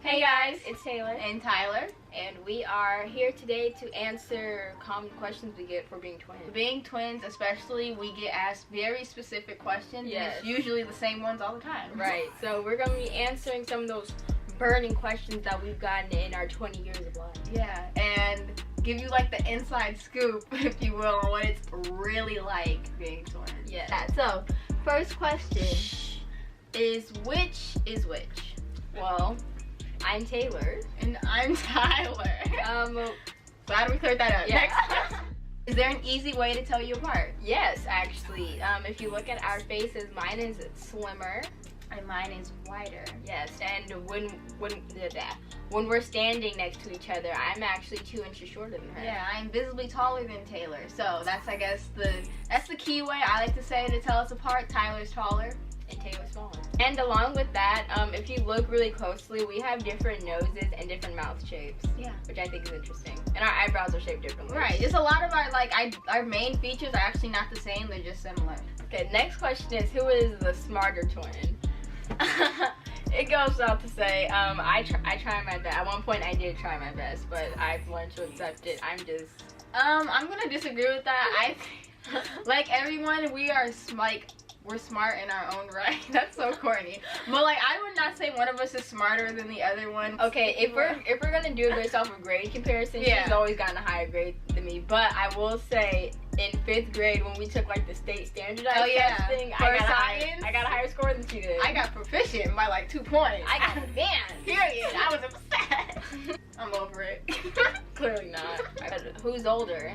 Hey guys, it's Taylor and Tyler, and we are here today to answer common questions we get for being twins. Being twins, especially, we get asked very specific questions. Yes. And it's usually the same ones all the time. Right, so we're going to be answering some of those burning questions that we've gotten in our 20 years of life. Yeah, and give you like the inside scoop, if you will, on what it's really like being twins. Yeah. So, first question is which is which? Well, I'm Taylor. And I'm Tyler. So how do we clear that up? Yeah. Next question. Is there an easy way to tell you apart? Yes, actually. If you look at our faces, mine is slimmer. And mine is wider. Yes, and when we're standing next to each other, I'm actually 2 inches shorter than her. Yeah, I'm visibly taller than Taylor. So that's, I guess, that's the key way I like to say to tell us apart. Tyler's taller and Taylor's smaller. And along with that, if you look really closely, we have different noses and different mouth shapes. Yeah. Which I think is interesting. And our eyebrows are shaped differently. Right. Just a lot of our main features are actually not the same. They're just similar. Okay. Next question is, who is the smarter twin? It goes out to say, I try my best. At one point, I did try my best, but I've learned to accept it. I'm gonna disagree with that. Like everyone, we're smart in our own right. That's so corny. But I would not say one of us is smarter than the other one. Okay, if we're gonna do it based off of grade comparison, yeah. She's always gotten a higher grade than me. But I will say, in 5th grade, when we took the state standardized testing, I got a higher score than she did. I got proficient by 2 points. I got advanced. Period. I was upset. I'm over it. Clearly not. Who's older?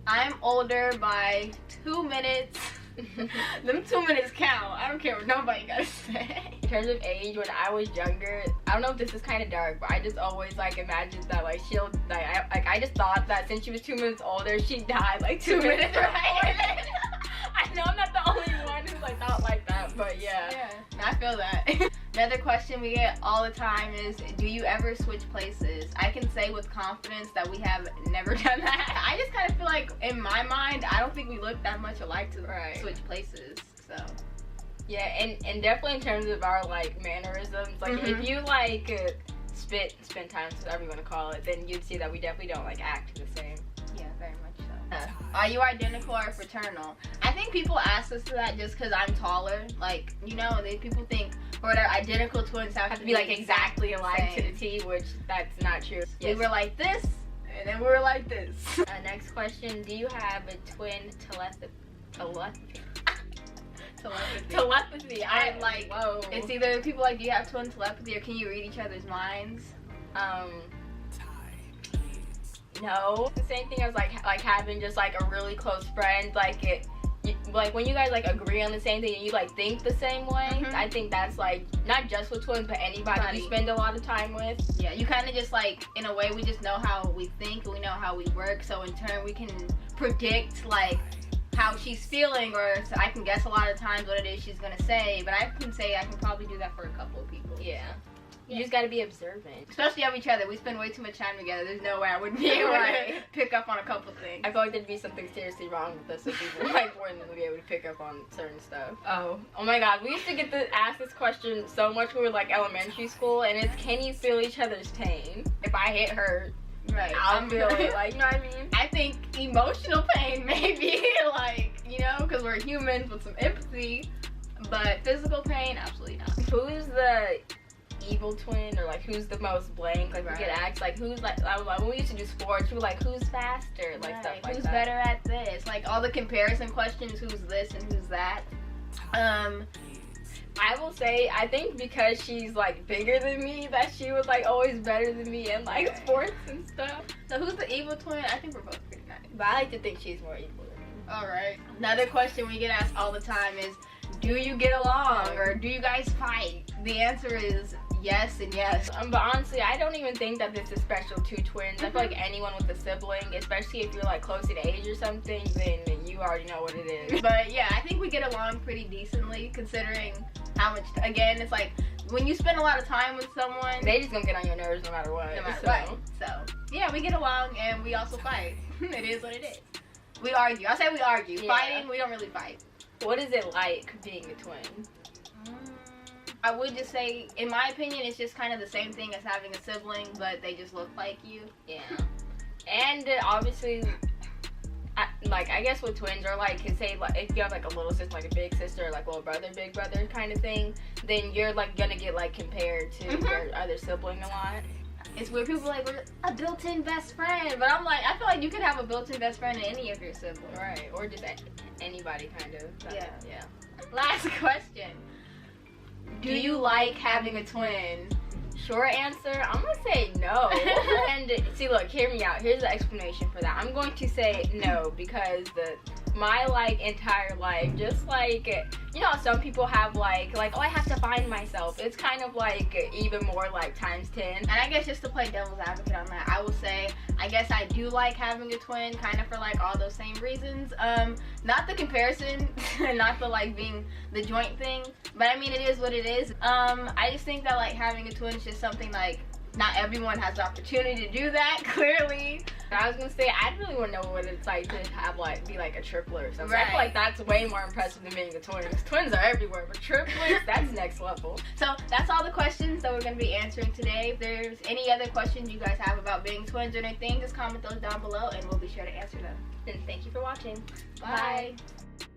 I'm older by 2 minutes. Them 2 minutes count. I don't care what nobody gotta say. In terms of age, when I was younger, I don't know if this is kind of dark, but I just always imagined that she'll I just thought that since she was 2 minutes older, she'd die 2 minutes right. I know I'm not the only one who's thought like that, but yeah. Yeah, I feel that. Another question we get all the time is, do you ever switch places? I can say with confidence that we have never done that. I just kind of feel like, in my mind, I don't think we look that much alike to switch places, so. Yeah, and definitely in terms of our mannerisms, if you spend time, whatever you want to call it, then you'd see that we definitely don't act the same. Yeah, very much so. Are you identical or fraternal? I think people ask us that just because I'm taller. People think for their identical twins have to be exactly alike to the T, which that's not true. Yes. We were like this, and then we were like this. Next question, do you have a twin telepathy? Telepathy. Whoa. It's either people do you have twin telepathy, or can you read each other's minds? No. It's the same thing as having just a really close friend. When you guys agree on the same thing and you think the same way. I think that's not just with twins, but anybody you spend a lot of time with. Yeah, you kind of just in a way, we just know how we think and we know how we work, so in turn we can predict how she's feeling, or I can guess a lot of times what it is she's gonna say, but I can probably do that for a couple of people. Yeah. You just gotta be observant. Especially of each other. We spend way too much time together. There's no way I wouldn't be able to pick up on a couple things. I feel like there'd be something seriously wrong with us if people wouldn't be able to pick up on certain stuff. Oh my god, we used to get asked this question so much when we were elementary school, and it's, can you feel each other's pain? If I hit her, right, I'll feel it. You know what I mean? I think emotional pain maybe, because we're humans with some empathy, but physical pain, absolutely not. Who's the evil twin, or who's the most blank? We get asked who's when we used to do sports, we were who's faster, stuff like that. Who's better at this? All the comparison questions, who's this and who's that. I will say, I think because she's bigger than me, that she was always better than me in sports and stuff. So who's the evil twin? I think we're both pretty nice. But I like to think she's more evil than me. Alright. Another question we get asked all the time is, do you get along, or do you guys fight? The answer is yes and yes. But honestly, I don't even think that this is special to twins. I feel like anyone with a sibling, especially if you're close in age or something, then you already know what it is. But yeah, I think we get along pretty decently, considering how much, again, it's when you spend a lot of time with someone, they just gonna get on your nerves no matter what. No matter what. So yeah, we get along, and we also fight. It is what it is. We argue. I'll say we argue. Yeah. Fighting, we don't really fight. What is it like being a twin? I would just say, in my opinion, it's just kind of the same thing as having a sibling, but they just look like you. Yeah. And obviously, I guess with twins, or like, say, like, if you have like a little sister, like a big sister, like little brother, big brother kind of thing, then you're like gonna get like compared to your other sibling a lot. It's weird. People are like, we're a built-in best friend, but I'm like, I feel like you could have a built-in best friend in any of your siblings. Right. Or just anybody kind of. Yeah. Yeah. Last question. Do you like having a twin? Short answer, I'm gonna say no. And see, look, hear me out. Here's the explanation for that. I'm going to say no because my like entire life, just like, you know, some people have like oh, I have to find myself. It's kind of like even more like times 10. And I guess just to play devil's advocate on that, I will say I guess I do like having a twin, kind of for like all those same reasons. Not the comparison, not the like being the joint thing, but I mean, it is what it is. I just think that like having a twin is just something like not everyone has the opportunity to do that, clearly. I was gonna say, I really want to know what it's like to have like be like a triplet or something. Right. I feel like that's way more impressive than being a twin. Twins are everywhere, but triplets, that's next level. So that's all the questions that we're gonna be answering today. If there's any other questions you guys have about being twins or anything, just comment those down below and we'll be sure to answer them. And thank you for watching. Bye. Bye.